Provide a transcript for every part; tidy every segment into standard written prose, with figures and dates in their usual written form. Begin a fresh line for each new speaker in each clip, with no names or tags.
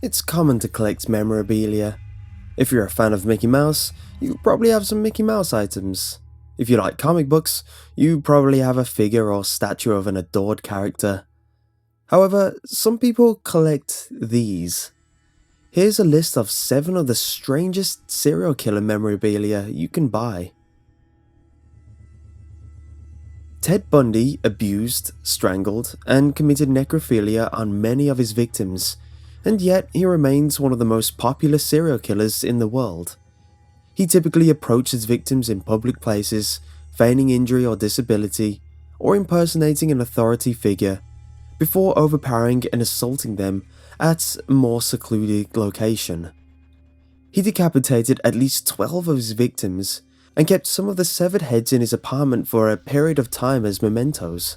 It's common to collect memorabilia. If you're a fan of Mickey Mouse, you probably have some Mickey Mouse items. If you like comic books, you probably have a figure or statue of an adored character. However, some people collect these. Here's a list of 7 of the strangest serial killer memorabilia you can buy. Ted Bundy abused, strangled, and committed necrophilia on many of his victims, and yet he remains one of the most popular serial killers in the world. He typically approached his victims in public places, feigning injury or disability, or impersonating an authority figure, before overpowering and assaulting them at a more secluded location. He decapitated at least 12 of his victims and kept some of the severed heads in his apartment for a period of time as mementos.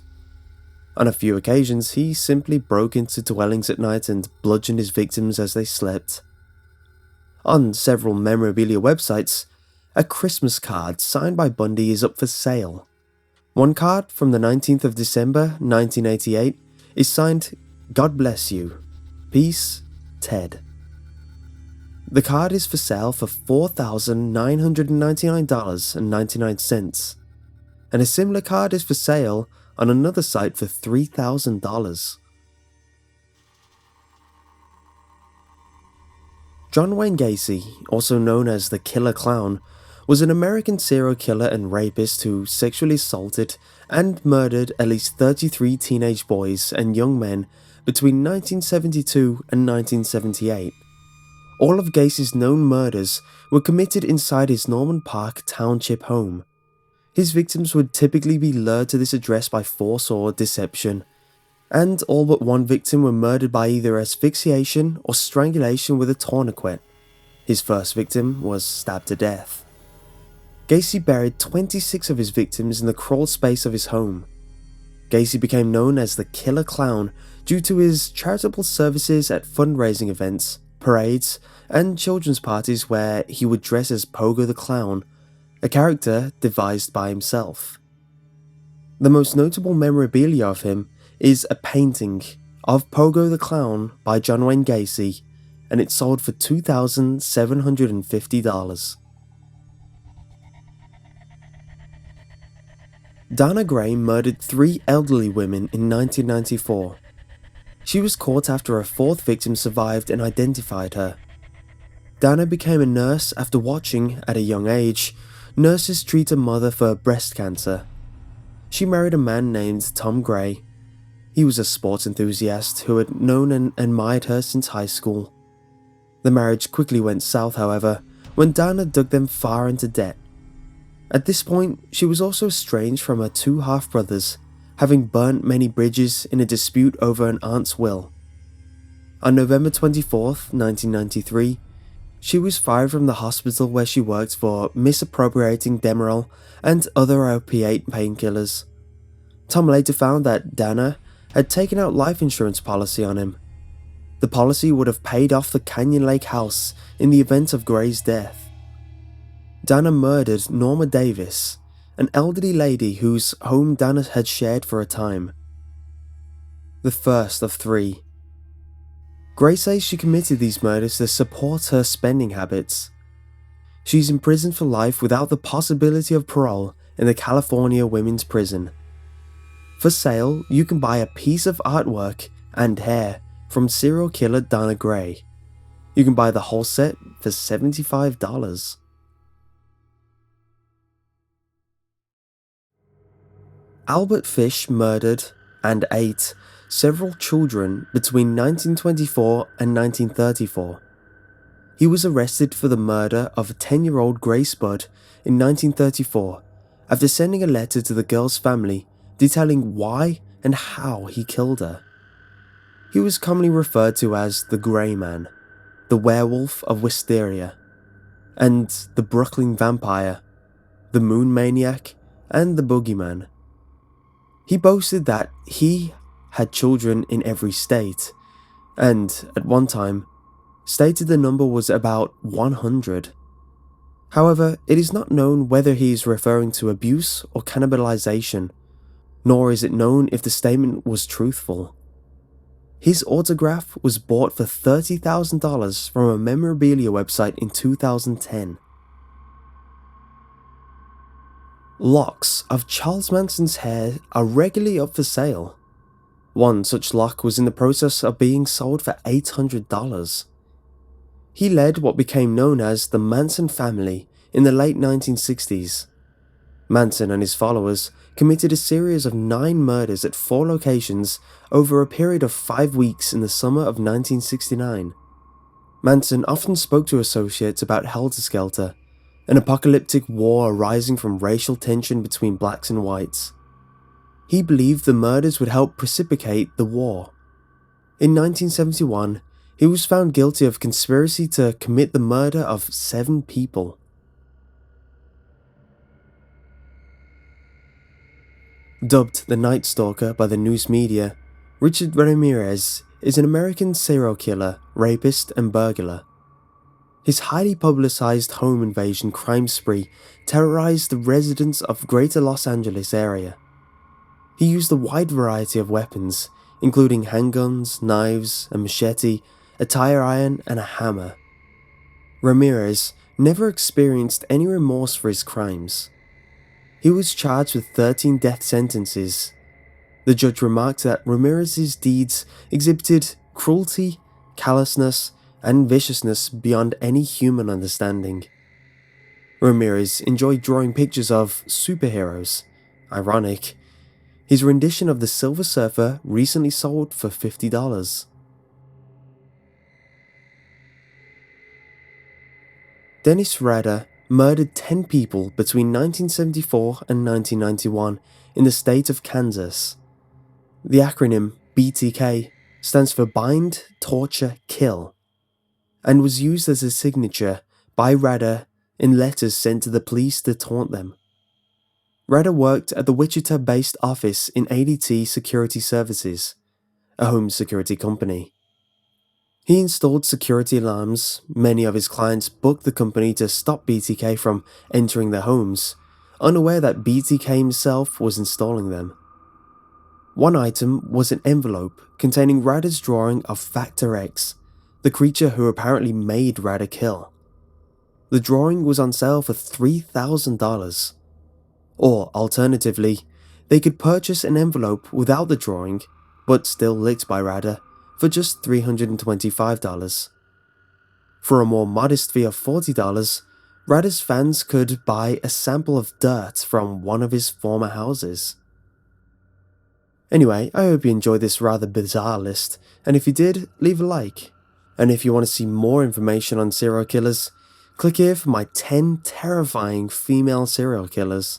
On a few occasions, he simply broke into dwellings at night and bludgeoned his victims as they slept. On several memorabilia websites, a Christmas card signed by Bundy is up for sale. One card from the 19th of December 1988 is signed, "God bless you. Peace, Ted." The card is for sale for $4,999.99, and a similar card is for sale on another site for $3,000. John Wayne Gacy, also known as the Killer Clown, was an American serial killer and rapist who sexually assaulted and murdered at least 33 teenage boys and young men between 1972 and 1978. All of Gacy's known murders were committed inside his Norman Park Township home. His victims would typically be lured to this address by force or deception, and all but one victim were murdered by either asphyxiation or strangulation with a tourniquet. His first victim was stabbed to death. Gacy buried 26 of his victims in the crawl space of his home. Gacy became known as the Killer Clown due to his charitable services at fundraising events, parades, and children's parties where he would dress as Pogo the Clown, a character devised by himself. The most notable memorabilia of him is a painting of Pogo the Clown by John Wayne Gacy, and it sold for $2,750. Dana Gray murdered 3 elderly women in 1994. She was caught after a 4th victim survived and identified her. Dana became a nurse after watching, at a young age, nurses treat a mother for breast cancer. She married a man named Tom Gray. He was a sports enthusiast who had known and admired her since high school. The marriage quickly went south, however, when Dana dug them far into debt. At this point, she was also estranged from her 2 half-brothers, having burnt many bridges in a dispute over an aunt's will. On November 24th, 1993, she was fired from the hospital where she worked for misappropriating Demerol and other opiate painkillers. Tom later found that Dana had taken out life insurance policy on him. The policy would have paid off the Canyon Lake house in the event of Gray's death. Dana murdered Norma Davis, an elderly lady whose home Dana had shared for a time. The first of 3. Gray says she committed these murders to support her spending habits. She's imprisoned for life without the possibility of parole in the California Women's Prison. For sale, you can buy a piece of artwork and hair from serial killer Dana Gray. You can buy the whole set for $75. Albert Fish murdered and ate several children between 1924 and 1934. He was arrested for the murder of a 10-year-old Grace Budd in 1934 after sending a letter to the girl's family detailing why and how he killed her. He was commonly referred to as the Grey Man, the Werewolf of Wisteria, and the Brooklyn Vampire, the Moon Maniac, and the Boogeyman. He boasted that he had children in every state, and, at one time, stated the number was about 100. However, it is not known whether he is referring to abuse or cannibalization, nor is it known if the statement was truthful. His autograph was bought for $30,000 from a memorabilia website in 2010. Locks of Charles Manson's hair are regularly up for sale. One such lock was in the process of being sold for $800. He led what became known as the Manson family in the late 1960s. Manson and his followers committed a series of 9 murders at 4 locations over a period of 5 weeks in the summer of 1969. Manson often spoke to associates about helter-skelter, an apocalyptic war arising from racial tension between blacks and whites. He believed the murders would help precipitate the war. In 1971, he was found guilty of conspiracy to commit the murder of 7 people. Dubbed the Night Stalker by the news media, Richard Ramirez is an American serial killer, rapist, and burglar. His highly publicized home invasion crime spree terrorized the residents of Greater Los Angeles area. He used a wide variety of weapons, including handguns, knives, a machete, a tire iron, and a hammer. Ramirez never experienced any remorse for his crimes. He was charged with 13 death sentences. The judge remarked that Ramirez's deeds exhibited cruelty, callousness, and viciousness beyond any human understanding. Ramirez enjoyed drawing pictures of superheroes. Ironic. His rendition of the Silver Surfer recently sold for $50. Dennis Rader murdered 10 people between 1974 and 1991 in the state of Kansas. The acronym BTK stands for Bind, Torture, Kill, and was used as a signature by Rader in letters sent to the police to taunt them. Rader worked at the Wichita-based office in ADT Security Services, a home security company. He installed security alarms. Many of his clients booked the company to stop BTK from entering their homes, unaware that BTK himself was installing them. One item was an envelope containing Rader's drawing of Factor X, the creature who apparently made Rader kill. The drawing was on sale for $3,000. Or, alternatively, they could purchase an envelope without the drawing, but still lit by Rader, for just $325. For a more modest fee of $40, Rader's fans could buy a sample of dirt from one of his former houses. Anyway, I hope you enjoyed this rather bizarre list, and if you did, leave a like. And if you want to see more information on serial killers, click here for my 10 terrifying female serial killers.